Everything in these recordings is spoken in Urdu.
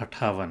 58।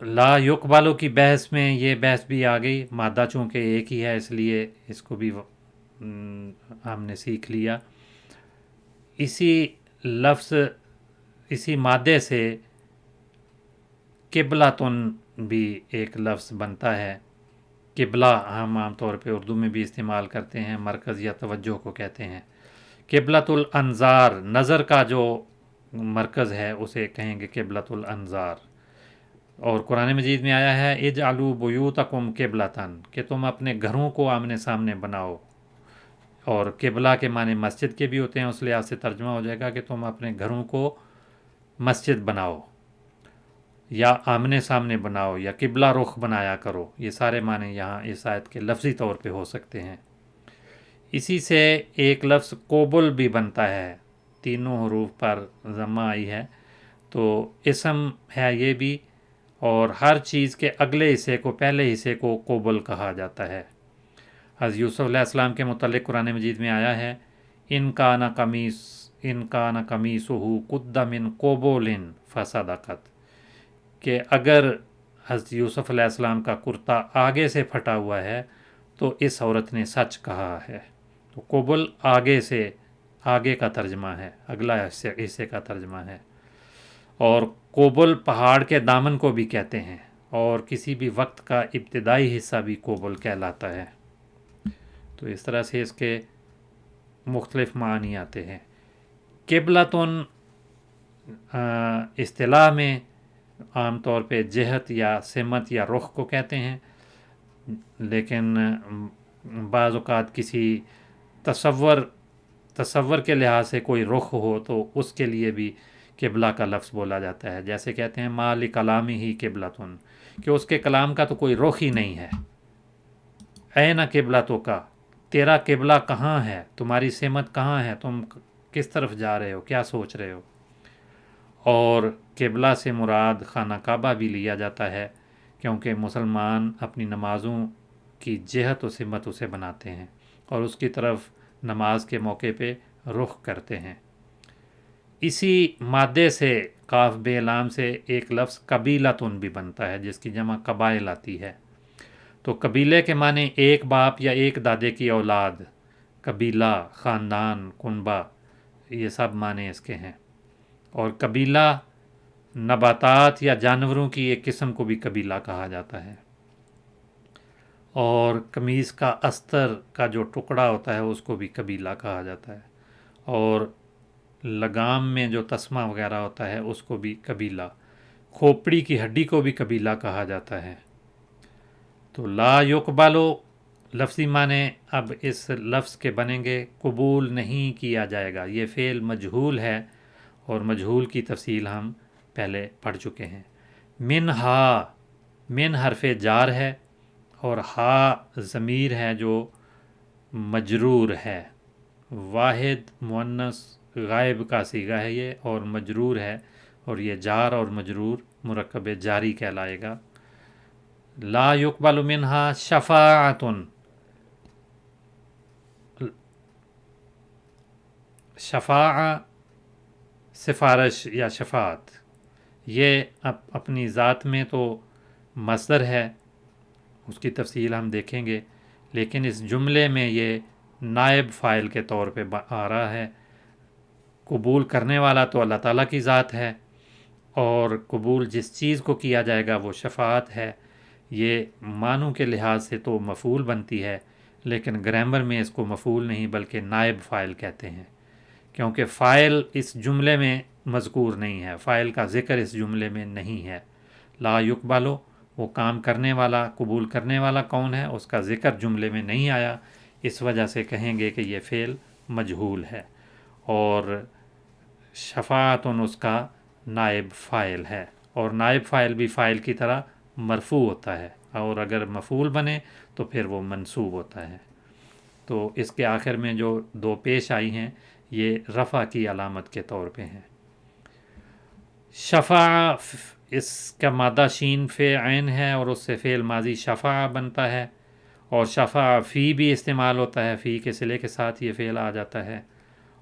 لا یقبالو کی بحث میں یہ بحث بھی آ گئی، مادہ چونکہ ایک ہی ہے اس لیے اس کو بھی ہم نے سیکھ لیا۔ اسی لفظ اسی مادے سے قبلۃن بھی ایک لفظ بنتا ہے۔ قبلہ ہم عام طور پہ اردو میں بھی استعمال کرتے ہیں، مرکز یا توجہ کو کہتے ہیں۔ قبلۃ الانظار، نظر کا جو مرکز ہے اسے کہیں گے قبلۃ الانظار۔ اور قرآن مجید میں آیا ہے اجعلوا بیوتکم قبلۃً، کہ تم اپنے گھروں کو آمنے سامنے بناؤ۔ اور قبلہ کے معنی مسجد کے بھی ہوتے ہیں، اس لحاظ سے ترجمہ ہو جائے گا کہ تم اپنے گھروں کو مسجد بناؤ یا آمنے سامنے بناؤ یا قبلہ رخ بنایا کرو۔ یہ سارے معنی یہاں اس آیت کے لفظی طور پہ ہو سکتے ہیں۔ اسی سے ایک لفظ قبل بھی بنتا ہے، تینوں حروف پر ضمہ آئی ہے، تو اسم ہے یہ بھی، اور ہر چیز کے اگلے حصے کو، پہلے حصے کو قبل کہا جاتا ہے۔ حضرت یوسف علیہ السلام کے متعلق قرآن مجید میں آیا ہے ان کان قمیصہ قد من قبل فصدقت، کہ اگر حضرت یوسف علیہ السلام کا کرتا آگے سے پھٹا ہوا ہے تو اس عورت نے سچ کہا ہے۔ تو قبل آگے سے، آگے کا ترجمہ ہے، اگلا حصے کا ترجمہ ہے۔ اور قبل پہاڑ کے دامن کو بھی کہتے ہیں، اور کسی بھی وقت کا ابتدائی حصہ بھی قبل کہلاتا ہے۔ تو اس طرح سے اس کے مختلف معنی آتے ہیں۔ قبلۃن اصطلاح میں عام طور پہ جہت یا سمت یا رخ کو کہتے ہیں، لیکن بعض اوقات کسی تصور کے لحاظ سے کوئی رخ ہو تو اس کے لیے بھی قبلہ کا لفظ بولا جاتا ہے، جیسے کہتے ہیں ما لکلامی ہی قبلۃن، کہ اس کے کلام کا تو کوئی رخ ہی نہیں ہے۔ این قبلتک کا، تیرا قبلہ کہاں ہے، تمہاری سمت کہاں ہے، تم کس طرف جا رہے ہو، کیا سوچ رہے ہو۔ اور قبلہ سے مراد خانہ کعبہ بھی لیا جاتا ہے، کیونکہ مسلمان اپنی نمازوں کی جہت و سمت اسے بناتے ہیں اور اس کی طرف نماز کے موقع پہ رخ کرتے ہیں۔ اسی مادے سے قاف بے لام سے ایک لفظ قبیلۃن بھی بنتا ہے، جس کی جمع قبائل آتی ہے۔ تو قبیلے کے معنی ایک باپ یا ایک دادے کی اولاد، قبیلہ، خاندان، کنبہ، یہ سب معنی اس کے ہیں۔ اور قبیلہ نباتات یا جانوروں کی ایک قسم کو بھی قبیلہ کہا جاتا ہے۔ اور قمیص کا استر کا جو ٹکڑا ہوتا ہے اس کو بھی قبیلہ کہا جاتا ہے، اور لگام میں جو تسمہ وغیرہ ہوتا ہے اس کو بھی قبیلہ، کھوپڑی کی ہڈی کو بھی قبیلہ کہا جاتا ہے۔ تو لا یقبلو لفظی معنی اب اس لفظ کے بنیں گے قبول نہیں کیا جائے گا۔ یہ فعل مجہول ہے، اور مجہول کی تفصیل ہم پہلے پڑھ چکے ہیں۔ من حرف جار ہے، اور ہا ضمیر ہے جو مجرور ہے، واحد مؤنث غائب کا صیغہ ہے یہ، اور مجرور ہے، اور یہ جار اور مجرور مرکب جاری کہلائے گا۔ لا یقبل منہا شفاعتن، شفاع سفارش یا شفاعت، یہ اپنی ذات میں تو مصدر ہے، اس کی تفصیل ہم دیکھیں گے، لیکن اس جملے میں یہ نائب فاعل کے طور پہ آ رہا ہے۔ قبول کرنے والا تو اللہ تعالیٰ کی ذات ہے، اور قبول جس چیز کو کیا جائے گا وہ شفاعت ہے۔ یہ معنوں کے لحاظ سے تو مفعول بنتی ہے، لیکن گرامر میں اس کو مفعول نہیں بلکہ نائب فاعل کہتے ہیں، کیونکہ فاعل اس جملے میں مذکور نہیں ہے، فاعل کا ذکر اس جملے میں نہیں ہے۔ لا یقبلو، وہ کام کرنے والا، قبول کرنے والا کون ہے، اس کا ذکر جملے میں نہیں آیا، اس وجہ سے کہیں گے کہ یہ فعل مجہول ہے، اور شفاعتن اس کا نائب فاعل ہے، اور نائب فاعل بھی فاعل کی طرح مرفوع ہوتا ہے، اور اگر مفعول بنے تو پھر وہ منصوب ہوتا ہے۔ تو اس کے آخر میں جو دو پیش آئی ہیں یہ رفع کی علامت کے طور پہ ہیں۔ شفاع، اس کا مادہ شین فے عین ہے، اور اس سے فعل ماضی شفاع بنتا ہے، اور شفاع فی بھی استعمال ہوتا ہے، فی کے صلے کے ساتھ یہ فعل آ جاتا ہے،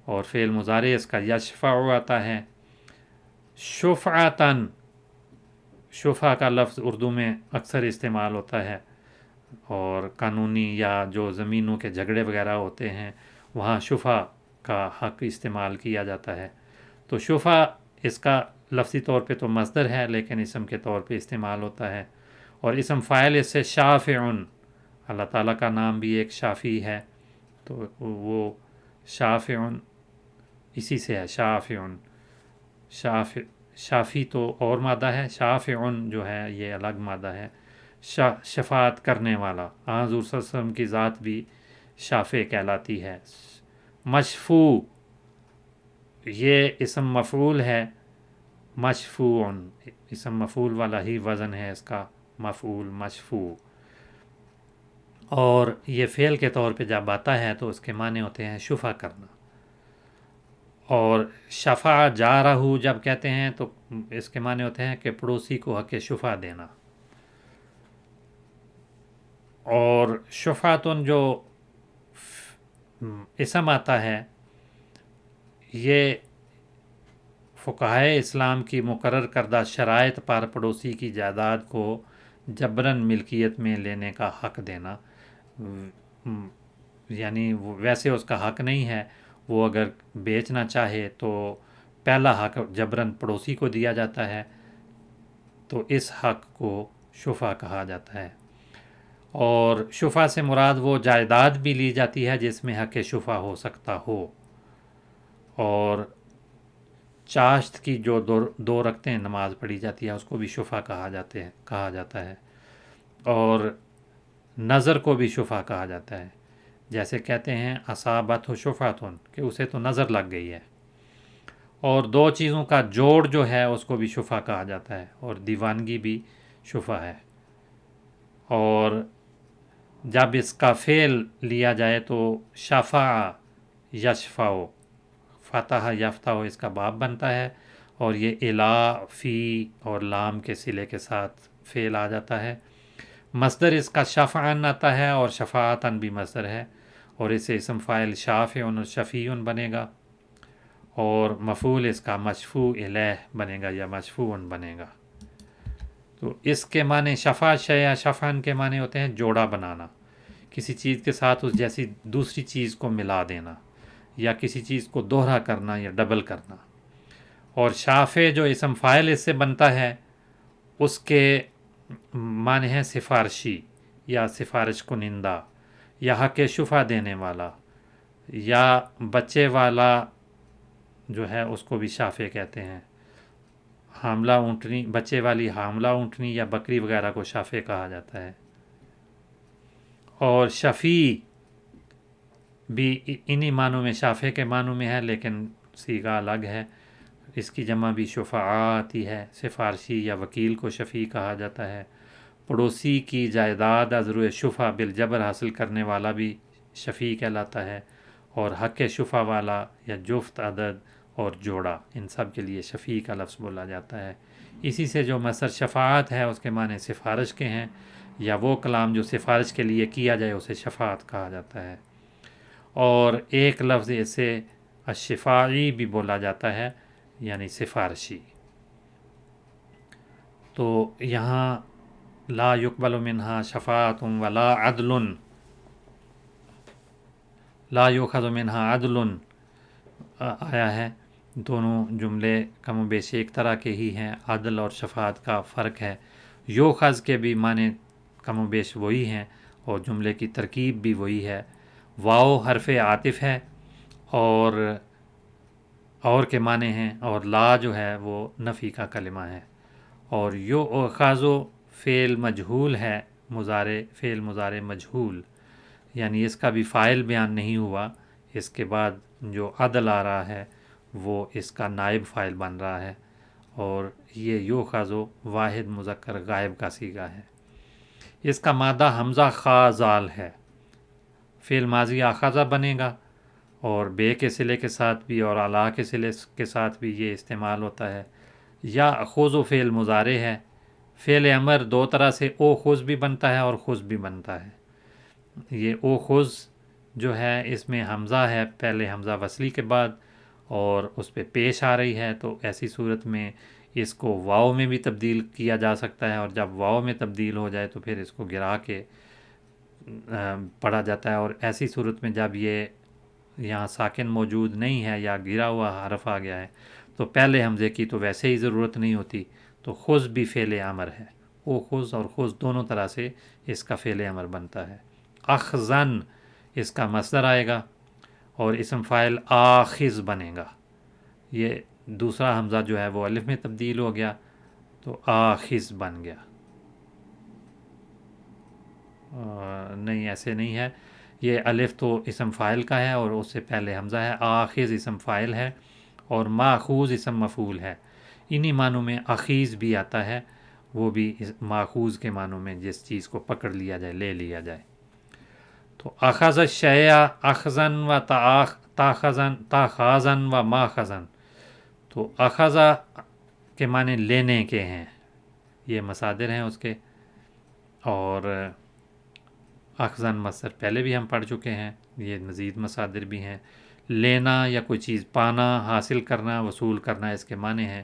اور فعل مضارع اس کا یشفع آتا ہے۔ شفعتن، شفا کا لفظ اردو میں اکثر استعمال ہوتا ہے، اور قانونی یا جو زمینوں کے جھگڑے وغیرہ ہوتے ہیں وہاں شفا کا حق استعمال کیا جاتا ہے۔ تو شفا اس کا لفظی طور پہ تو مصدر ہے، لیکن اسم کے طور پہ استعمال ہوتا ہے، اور اسم فاعل اس سے شافعن، اللہ تعالیٰ کا نام بھی ایک شافی ہے، تو وہ شافعن اسی سے ہے، شافعن، شافی تو اور مادہ ہے، شافعن جو ہے یہ الگ مادہ ہے، شفاعت کرنے والا۔ حضور صلی اللہ علیہ وسلم کی ذات بھی شافع کہلاتی ہے۔ مشفوع یہ اسم مفعول ہے، مشفوعن اسم مفعول والا ہی وزن ہے اس کا، مفعول، مشفوع۔ اور یہ فعل کے طور پہ جب آتا ہے تو اس کے معنی ہوتے ہیں شفا کرنا۔ اور شفا جارہ جب کہتے ہیں تو اس کے معنی ہوتے ہیں کہ پڑوسی کو حق شفا دینا۔ اور شفاعتن جو اسم آتا ہے یہ فقہائے اسلام کی مقرر کردہ شرائط پر پڑوسی کی جائیداد کو جبراً ملکیت میں لینے کا حق دینا، یعنی ویسے اس کا حق نہیں ہے، وہ اگر بیچنا چاہے تو پہلا حق جبراً پڑوسی کو دیا جاتا ہے، تو اس حق کو شفا کہا جاتا ہے۔ اور شفا سے مراد وہ جائیداد بھی لی جاتی ہے جس میں حق شفا ہو سکتا ہو، اور چاشت کی جو دو رکعتیں نماز پڑھی جاتی ہے اس کو بھی شفا کہا جاتا ہے، اور نظر کو بھی شفا کہا جاتا ہے، جیسے کہتے ہیں اصابت ہو شفاتن کہ اسے تو نظر لگ گئی ہے، اور دو چیزوں کا جوڑ جو ہے اس کو بھی شفا کہا جاتا ہے، اور دیوانگی بھی شفا ہے۔ اور جب اس کا فعل لیا جائے تو شفع یشفع، فتح یفتح اس کا باب بنتا ہے، اور یہ الا، فی اور لام کے صلے کے ساتھ فعل آ جاتا ہے۔ مصدر اس کا شفعن آتا ہے، اور شفاعتن بھی مصدر ہے، اور اسے اسم فاعل شافعن اور شفیعن بنے گا، اور مفعول اس کا مشفوع الیہ بنے گا یا مشفوعن بنے گا۔ تو اس کے معنی شفع یا شفعن کے معنی ہوتے ہیں جوڑا بنانا، کسی چیز کے ساتھ اس جیسی دوسری چیز کو ملا دینا، یا کسی چیز کو دوہرا کرنا یا ڈبل کرنا۔ اور شافع جو اسم فاعل اس سے بنتا ہے اس کے معنی ہے سفارشی یا سفارش کنندہ یا حق شفا دینے والا، یا بچے والا جو ہے اس کو بھی شافع کہتے ہیں۔ حاملہ اونٹنی، بچے والی حاملہ اونٹنی یا بکری وغیرہ کو شافع کہا جاتا ہے۔ اور شفیع بھی انہی معنوں میں، شافع کے معنوں میں ہے، لیکن صیغہ الگ ہے، اس کی جمع بھی شفعاء آتی ہے۔ سفارشی یا وکیل کو شفیع کہا جاتا ہے۔ پڑوسی کی جائیداد از روئے شفع بالجبر حاصل کرنے والا بھی شفیع کہلاتا ہے، اور حق شفع والا یا جفت، عدد اور جوڑا، ان سب کے لیے شفیع کا لفظ بولا جاتا ہے۔ اسی سے جو مصدر شفاعت ہے اس کے معنی سفارش کے ہیں، یا وہ کلام جو سفارش کے لیے کیا جائے اسے شفاعت کہا جاتا ہے۔ اور ایک لفظ اسے الشفاعی بھی بولا جاتا ہے، یعنی سفارشی۔ تو یہاں لا یقبل منہا شفاعت ولا عدل، لا یؤخذ منہا عدل آیا ہے۔ دونوں جملے کم و بیش ایک طرح کے ہی ہیں، عدل اور شفاعت کا فرق ہے۔ یؤخذ کے بھی معنی کم و بیش وہی ہیں، اور جملے کی ترکیب بھی وہی ہے۔ واو حرف عاطف ہے، اور کے معنی ہیں، اور لا جو ہے وہ نفی کا کلمہ ہے۔ اور یؤخذ فعل مجہول ہے، فعل مضارع مجہول، یعنی اس کا بھی فاعل بیان نہیں ہوا، اس کے بعد جو عدل آ رہا ہے وہ اس کا نائب فاعل بن رہا ہے، اور یہ یؤخذ واحد مذکر غائب کا صیغہ ہے۔ اس کا مادہ حمزہ خا زال ہے، فعل ماضی اخذ بنے گا، اور بے کے صلے کے ساتھ بھی اور علا کے صلے کے ساتھ بھی یہ استعمال ہوتا ہے۔ یا خذ و فعل مضارع ہے، فعل امر دو طرح سے او خذ بھی بنتا ہے اور خذ بھی بنتا ہے۔ یہ او خذ جو ہے اس میں حمزہ ہے پہلے، حمزہ وصلی کے بعد، اور اس پہ پیش آ رہی ہے، تو ایسی صورت میں اس کو واو میں بھی تبدیل کیا جا سکتا ہے، اور جب واو میں تبدیل ہو جائے تو پھر اس کو گرا کے پڑھا جاتا ہے، اور ایسی صورت میں جب یہ یہاں ساکن موجود نہیں ہے یا گرا ہوا حرف آ گیا ہے تو پہلے حمزے کی تو ویسے ہی ضرورت نہیں ہوتی، تو خذ بھی فعل امر ہے، او خذ اور خذ دونوں طرح سے اس کا فعل امر بنتا ہے۔ اخذن اس کا مصدر آئے گا اور اسم فاعل آخذ بنے گا، یہ دوسرا حمزہ جو ہے وہ الف میں تبدیل ہو گیا تو آخذ بن گیا۔ نہیں ایسے نہیں ہے، یہ الف تو اسم فاعل کا ہے اور اس سے پہلے حمزہ ہے، آخذ اسم فاعل ہے اور ماخوذ اسم مفعول ہے۔ انہی معنوں میں اخیز بھی آتا ہے، وہ بھی ماخوذ کے معنوں میں جس چیز کو پکڑ لیا جائے، لے لیا جائے۔ تو اخذ الشیء اخذن و تاخذن و ماخذن، تو اخذ کے معنی لینے کے ہیں، یہ مصادر ہیں اس کے، اور اخذن مصدر پہلے بھی ہم پڑھ چکے ہیں، یہ مزید مصادر بھی ہیں۔ لینا یا کوئی چیز پانا، حاصل کرنا، وصول کرنا اس کے معنی ہیں،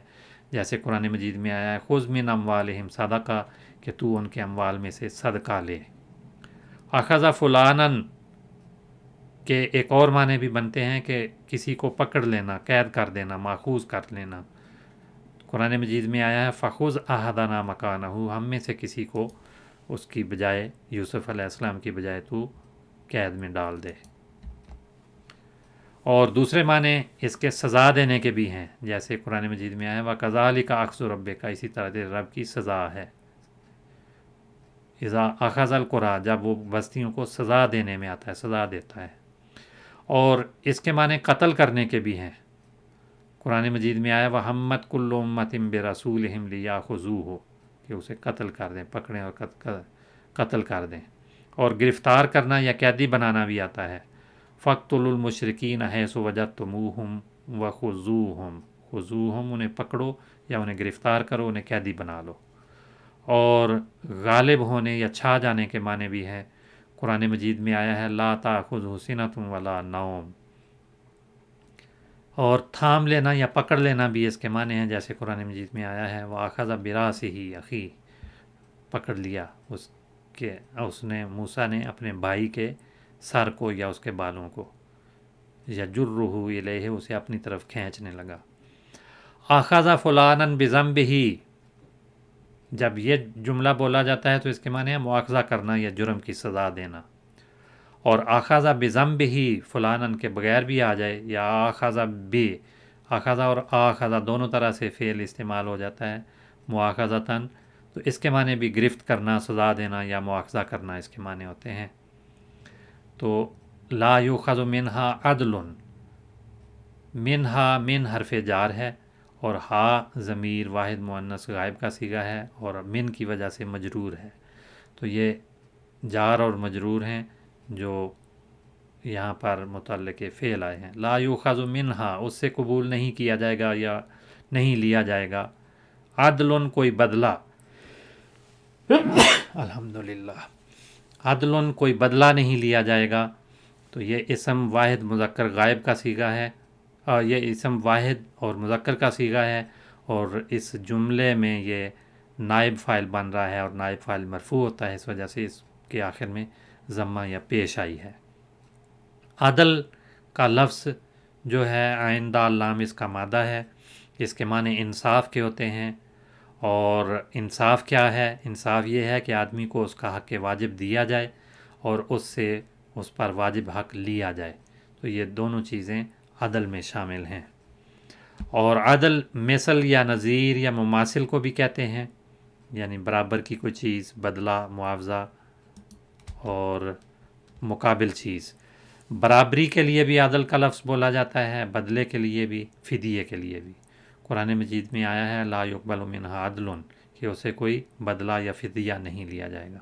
جیسے قرآن مجید میں آیا ہے خذ من اموالہم صدقہ، کہ تو ان کے اموال میں سے صدقہ لے۔ اخذ فلانن کے ایک اور معنی بھی بنتے ہیں کہ کسی کو پکڑ لینا، قید کر دینا، ماخوذ کر لینا۔ قرآن مجید میں آیا ہے فخذ احدنا مکانہ، ہم میں سے کسی کو اس کی بجائے، یوسف علیہ السلام کی بجائے تو قید میں ڈال دے۔ اور دوسرے معنی اس کے سزا دینے کے بھی ہیں، جیسے قرآن مجید میں آیا ہے وَكَذَلِكَ أَخْذُ رَبِّكَ، اسی طرح تیرے رب کی سزا ہے۔ اذا اخذ القریٰ، جب وہ بستیوں کو سزا دینے میں آتا ہے، سزا دیتا ہے۔ اور اس کے معنی قتل کرنے کے بھی ہیں، قرآن مجید میں آیا وَحَمَّتْ كُلُّ أُمَّةٍ بِرَسُولِهِمْ لِيَأْخُذُوهُ، کہ اسے قتل کر دیں، پکڑیں اور قتل کر دیں۔ اور گرفتار کرنا یا قیدی بنانا بھی آتا ہے، فَاقْتُلُوا الْمُشْرِكِينَ حَيْثُ وَجَدتُّمُوهُمْ وَخُذُوهُمْ، خُذُوهُمْ انہیں پکڑو یا انہیں گرفتار کرو، انہیں قیدی بنا لو۔ اور غالب ہونے یا چھا جانے کے معنی بھی ہیں، قرآن مجید میں آیا ہے لا تأخذہ سنۃ ولا نوم، اور تھام لینا یا پکڑ لینا بھی اس کے معنی ہیں، جیسے قرآن مجید میں آیا ہے وَأَخَذَ بِرَأْسِهِ اخی، پکڑ لیا اس نے، موسیٰ نے اپنے بھائی کے سر کو یا اس کے بالوں کو، یجرہ الیہ، اسے اپنی طرف کھینچنے لگا۔ اخذ فلانا بذنبہ، جب یہ جملہ بولا جاتا ہے تو اس کے معنی ہے مواخذہ کرنا یا جرم کی سزا دینا۔ اور اخذ بذنبہ فلانن کے بغیر بھی آ جائے، یا اخذ بی، اخذ اور اخذ دونوں طرح سے فعل استعمال ہو جاتا ہے مواخذتاً، تو اس کے معنی بھی گرفت کرنا، سزا دینا یا مواخذہ کرنا اس کے معنی ہوتے ہیں۔ تو لا یؤخذ منہا عدل، منہا من حرف جار ہے اور ہا ضمیر واحد مؤنث غائب کا صیغہ ہے اور من کی وجہ سے مجرور ہے، تو یہ جار اور مجرور ہیں جو یہاں پر متعلق فعل آئے ہیں۔ لا یؤخذ منہا، اس سے قبول نہیں کیا جائے گا یا نہیں لیا جائے گا، عدل کوئی بدلہ، الحمدللہ، عدل کوئی بدلہ نہیں لیا جائے گا، تو یہ اسم واحد مذکر غائب کا صیغہ ہے، یہ اسم واحد اور مذکر کا صیغہ ہے، اور اس جملے میں یہ نائب فاعل بن رہا ہے اور نائب فاعل مرفوع ہوتا ہے، اس وجہ سے اس کے آخر میں ضمہ یا پیش آئی ہے۔ عدل کا لفظ جو ہے عین دال لام اس کا مادہ ہے، اس کے معنی انصاف کے ہوتے ہیں، اور انصاف کیا ہے؟ انصاف یہ ہے کہ آدمی کو اس کا حق واجب دیا جائے اور اس سے اس پر واجب حق لیا جائے، تو یہ دونوں چیزیں عدل میں شامل ہیں۔ اور عدل مثل یا نظیر یا مماثل کو بھی کہتے ہیں، یعنی برابر کی کوئی چیز، بدلہ، معاوضہ اور مقابل چیز۔ برابری کے لیے بھی عدل کا لفظ بولا جاتا ہے، بدلے کے لیے بھی، فدیے کے لیے بھی۔ قرآن مجید میں آیا ہے لا یقبل منہا عدل، کہ اسے کوئی بدلہ یا فدیہ نہیں لیا جائے گا۔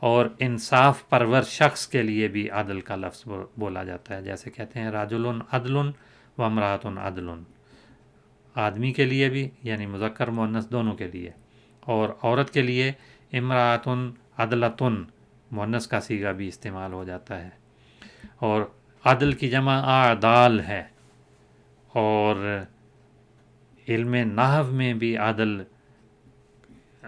اور انصاف پرور شخص کے لیے بھی عدل کا لفظ بولا جاتا ہے، جیسے کہتے ہیں رجل عدل و امرأۃ عدل، آدمی کے لیے بھی یعنی مذکر مؤنث دونوں کے لیے، اور عورت کے لیے امرأۃ عدلۃ مؤنث کا صیغہ بھی استعمال ہو جاتا ہے۔ اور عدل کی جمع اعدال ہے، اور علم نحو میں بھی عدل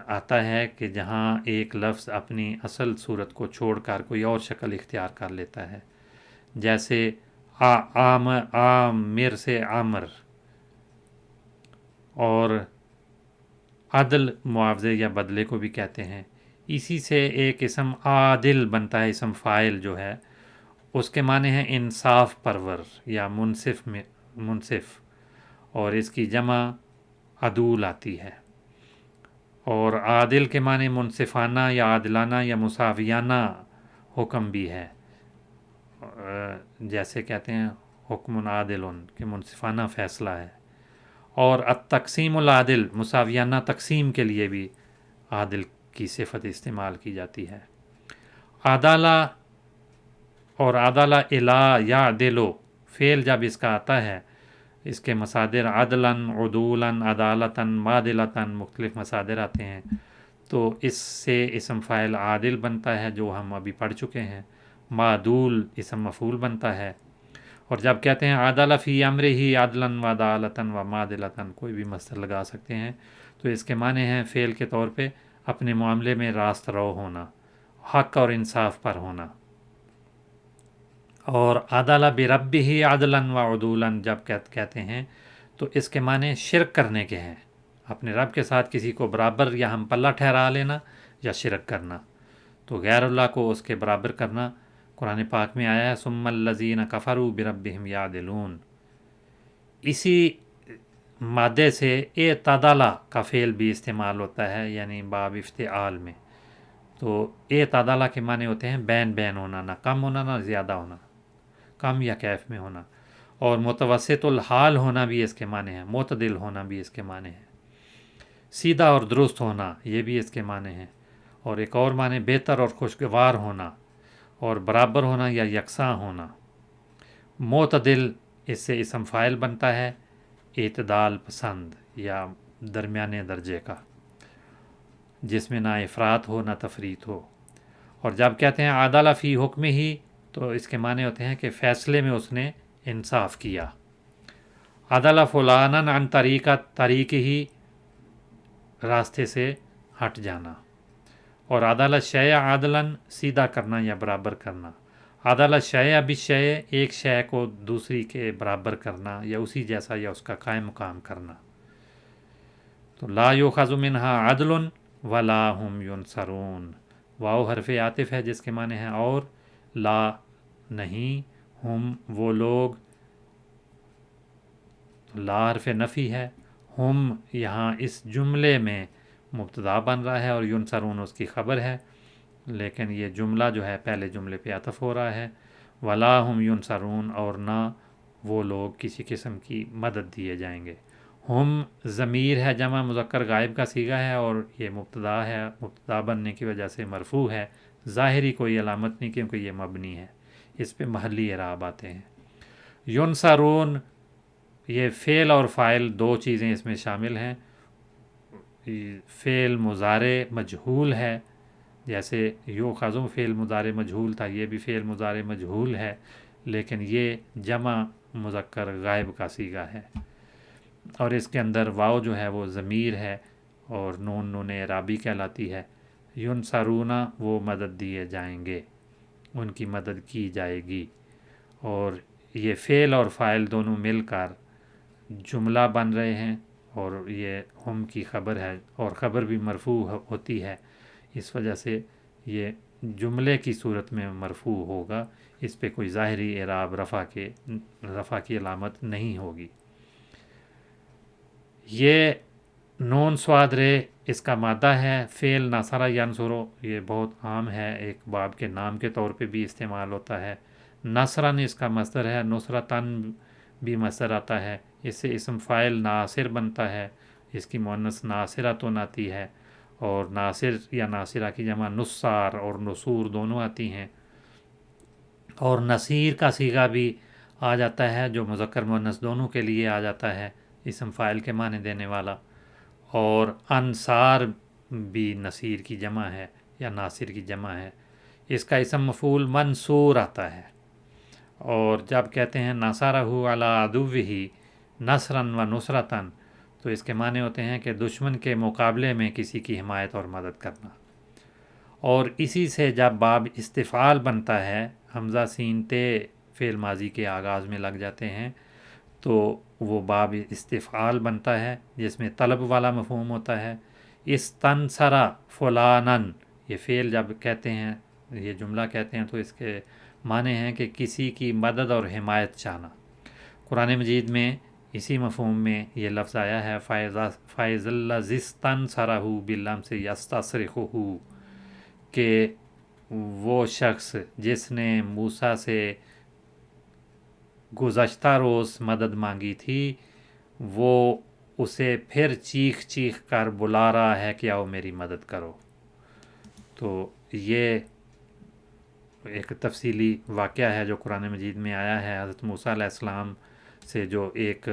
آتا ہے کہ جہاں ایک لفظ اپنی اصل صورت کو چھوڑ کر کوئی اور شکل اختیار کر لیتا ہے، جیسے عامر سے عامر، اور عدل معاوضے یا بدلے کو بھی کہتے ہیں۔ اسی سے ایک اسم عادل بنتا ہے، اسم فاعل جو ہے اس کے معنی ہیں انصاف پرور یا منصف، اور اس کی جمع عدول آتی ہے، اور عادل کے معنی منصفانہ یا عادلانہ یا مساویانہ حکم بھی ہے، جیسے کہتے ہیں حکم عادل کہ منصفانہ فیصلہ ہے، اور التقسیم العادل مساویانہ تقسیم کے لیے بھی عادل کی صفت استعمال کی جاتی ہے۔ عدالہ اور عدالہ الا یا دلو فعل جب اس کا آتا ہے، اس کے مصادر عدلاً، عدولاً، عدالتاً، معدلتاً مختلف مصادر آتے ہیں، تو اس سے اسم فاعل عادل بنتا ہے جو ہم ابھی پڑھ چکے ہیں، معدول اسم مفعول بنتا ہے، اور جب کہتے ہیں عدل فی امرہ عدلاً و عدالتاً و معدلتاً کوئی بھی مصدر لگا سکتے ہیں، تو اس کے معنی ہیں فعل کے طور پہ اپنے معاملے میں راست رو ہونا، حق اور انصاف پر ہونا، اور عدل بربہ عدلاً و عدولاً جب کہتے ہیں تو اس کے معنی شرک کرنے کے ہیں، اپنے رب کے ساتھ کسی کو برابر یا ہم پلہ ٹھہرا لینا یا شرک کرنا، تو غیر اللہ کو اس کے برابر کرنا قرآن پاک میں آیا ہے ثم الذین کفروا بربہم یعدلون۔ اسی مادے سے اعتدل کا فعل بھی استعمال ہوتا ہے، یعنی باب افتعال میں، تو اعتدل کے معنی ہوتے ہیں بین بین ہونا، نہ کم ہونا نہ زیادہ ہونا، کم یا کیف میں ہونا، اور متوسط الحال ہونا بھی اس کے معنی ہیں، معتدل ہونا بھی اس کے معنی ہیں، سیدھا اور درست ہونا یہ بھی اس کے معنی ہیں، اور ایک اور معنی بہتر اور خوشگوار ہونا، اور برابر ہونا یا یکساں ہونا۔ معتدل اس سے اسم فاعل بنتا ہے اعتدال پسند یا درمیانے درجے کا، جس میں نہ افراط ہو نہ تفریط ہو، اور جب کہتے ہیں عدالہ فی حکم ہی تو اس کے معنی ہوتے ہیں کہ فیصلے میں اس نے انصاف کیا، عدالہ فلانن عن طریق ہی راستے سے ہٹ جانا، اور عدالت شیء عادلاً سیدھا کرنا یا برابر کرنا، عدالت شیء بالشیء ایک شے کو دوسری کے برابر کرنا یا اسی جیسا یا اس کا قائم مقام کرنا، تو لا یؤخذ منها عدل ولا هم ینصرون، واو حرف عاطف ہے جس کے معنی ہیں اور، لا نہیں، ہم وہ لوگ، لا حرف نفی ہے، ہم یہاں اس جملے میں مبتدا بن رہا ہے اور ینصرون اس کی خبر ہے، لیکن یہ جملہ جو ہے پہلے جملے پہ عطف ہو رہا ہے، ولا ہم ینصرون اور نہ وہ لوگ کسی قسم کی مدد دیے جائیں گے۔ ہم ضمیر ہے جمع مذکر غائب کا صیغہ ہے، اور یہ مبتدا ہے، مبتدا بننے کی وجہ سے مرفوع ہے، ظاہری کوئی علامت نہیں کیونکہ یہ مبنی ہے، اس پہ محلی اعراب آتے ہیں۔ ینصرون یہ فعل اور فاعل دو چیزیں اس میں شامل ہیں، فعل مضارع مجہول ہے، جیسے یؤخذ فعل مضارع مجہول تھا، یہ بھی فعل مضارع مجہول ہے، لیکن یہ جمع مذکر غائب کا صیغہ ہے، اور اس کے اندر واو جو ہے وہ ضمیر ہے اور نون اعرابی کہلاتی ہے، ینصرون وہ مدد دیے جائیں گے، ان کی مدد کی جائے گی، اور یہ فعل اور فاعل دونوں مل کر جملہ بن رہے ہیں، اور یہ ہم کی خبر ہے اور خبر بھی مرفوع ہوتی ہے، اس وجہ سے یہ جملے کی صورت میں مرفوع ہوگا، اس پہ کوئی ظاہری اعراب رفع کی علامت نہیں ہوگی۔ یہ نون صاد رے اس کا مادہ ہے، فعل نصر ینصرو یہ بہت عام ہے، ایک باب کے نام کے طور پہ بھی استعمال ہوتا ہے، نصرن اس کا مصدر ہے، نصرتن بھی مصدر آتا ہے، اس سے اسم فاعل ناصر بنتا ہے، اس کی مؤنث ناصرتن آتی ہے، اور ناصر یا ناصرہ کی جمع نصار اور نصور دونوں آتی ہیں، اور نصیر کا صیغہ بھی آ جاتا ہے جو مذکر مؤنث دونوں کے لیے آ جاتا ہے، اسم فاعل کے معنی دینے والا، اور انصار بھی نصیر کی جمع ہے یا ناصر کی جمع ہے، اس کا اسم مفعول منصور آتا ہے، اور جب کہتے ہیں نصرہ علی عدوہ نصرا و نصرتاً تو اس کے معنی ہوتے ہیں کہ دشمن کے مقابلے میں کسی کی حمایت اور مدد کرنا۔ اور اسی سے جب باب استفعال بنتا ہے، حمزہ سین تے فعل ماضی کے آغاز میں لگ جاتے ہیں، تو وہ باب استفعال بنتا ہے جس میں طلب والا مفہوم ہوتا ہے۔ استنصرا فلانن، یہ فعل جب کہتے ہیں، یہ جملہ کہتے ہیں، تو اس کے معنی ہیں کہ کسی کی مدد اور حمایت چاہنا۔ قرآن مجید میں اسی مفہوم میں یہ لفظ آیا ہے، فَإِذَا الَّذِي اسْتَنصَرَهُ بِالْأَمْسِ يَسْتَصْرِخُهُ، کہ وہ شخص جس نے موسیٰ سے گزشتہ روز مدد مانگی تھی، وہ اسے پھر چیخ چیخ کر بلا رہا ہے کہ آؤ میری مدد کرو۔ تو یہ ایک تفصیلی واقعہ ہے جو قرآن مجید میں آیا ہے، حضرت موسیٰ علیہ السلام سے جو ایک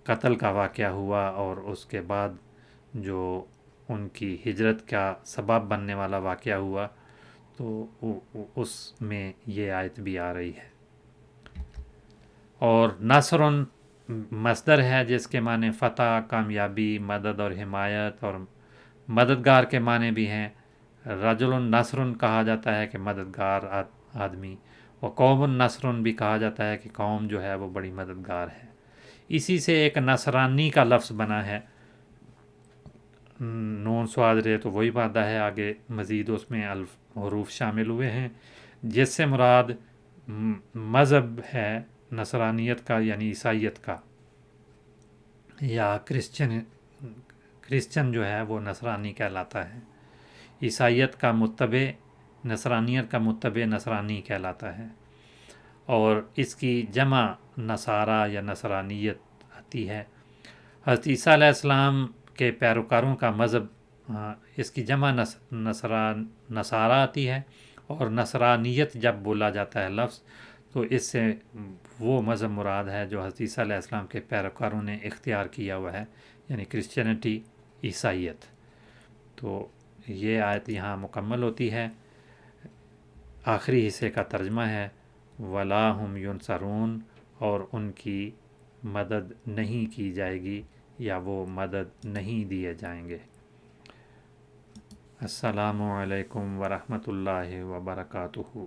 قتل کا واقعہ ہوا اور اس کے بعد جو ان کی ہجرت کا سبب بننے والا واقعہ ہوا، تو اس میں یہ آیت بھی آ رہی ہے۔ اور نصر مصدر ہے جس کے معنی فتح، کامیابی، مدد اور حمایت، اور مددگار کے معنی بھی ہیں۔ رجل نصر کہا جاتا ہے کہ مددگار آدمی، اور قوم نصر بھی کہا جاتا ہے کہ قوم جو ہے وہ بڑی مددگار ہے۔ اسی سے ایک نصرانی کا لفظ بنا ہے، نون سواد رے تو وہی مادہ ہے، آگے مزید اس میں حروف شامل ہوئے ہیں، جس سے مراد مذہب ہے نصرانیت کا، یعنی عیسائیت کا، یا کرسچن جو ہے وہ نصرانی کہلاتا ہے۔ عیسائیت کا متبع، نصرانیت کا متبع نصرانی کہلاتا ہے، اور اس کی جمع نصارہ یا نصرانیت آتی ہے۔ حضرت عیسیٰ علیہ السلام کے پیروکاروں کا مذہب، اس کی جمع نصارہ آتی ہے، اور نصرانیت جب بولا جاتا ہے لفظ، تو اس سے وہ مذہب مراد ہے جو حضرت عیسیٰ علیہ السلام کے پیروکاروں نے اختیار کیا ہوا ہے، یعنی کرسچینٹی، عیسائیت۔ تو یہ آیت یہاں مکمل ہوتی ہے۔ آخری حصے کا ترجمہ ہے وَلَا هُمْ يُنصَرُونَ، اور ان کی مدد نہیں کی جائے گی یا وہ مدد نہیں دیے جائیں گے۔ السلام علیکم ورحمۃ اللہ وبرکاتہ۔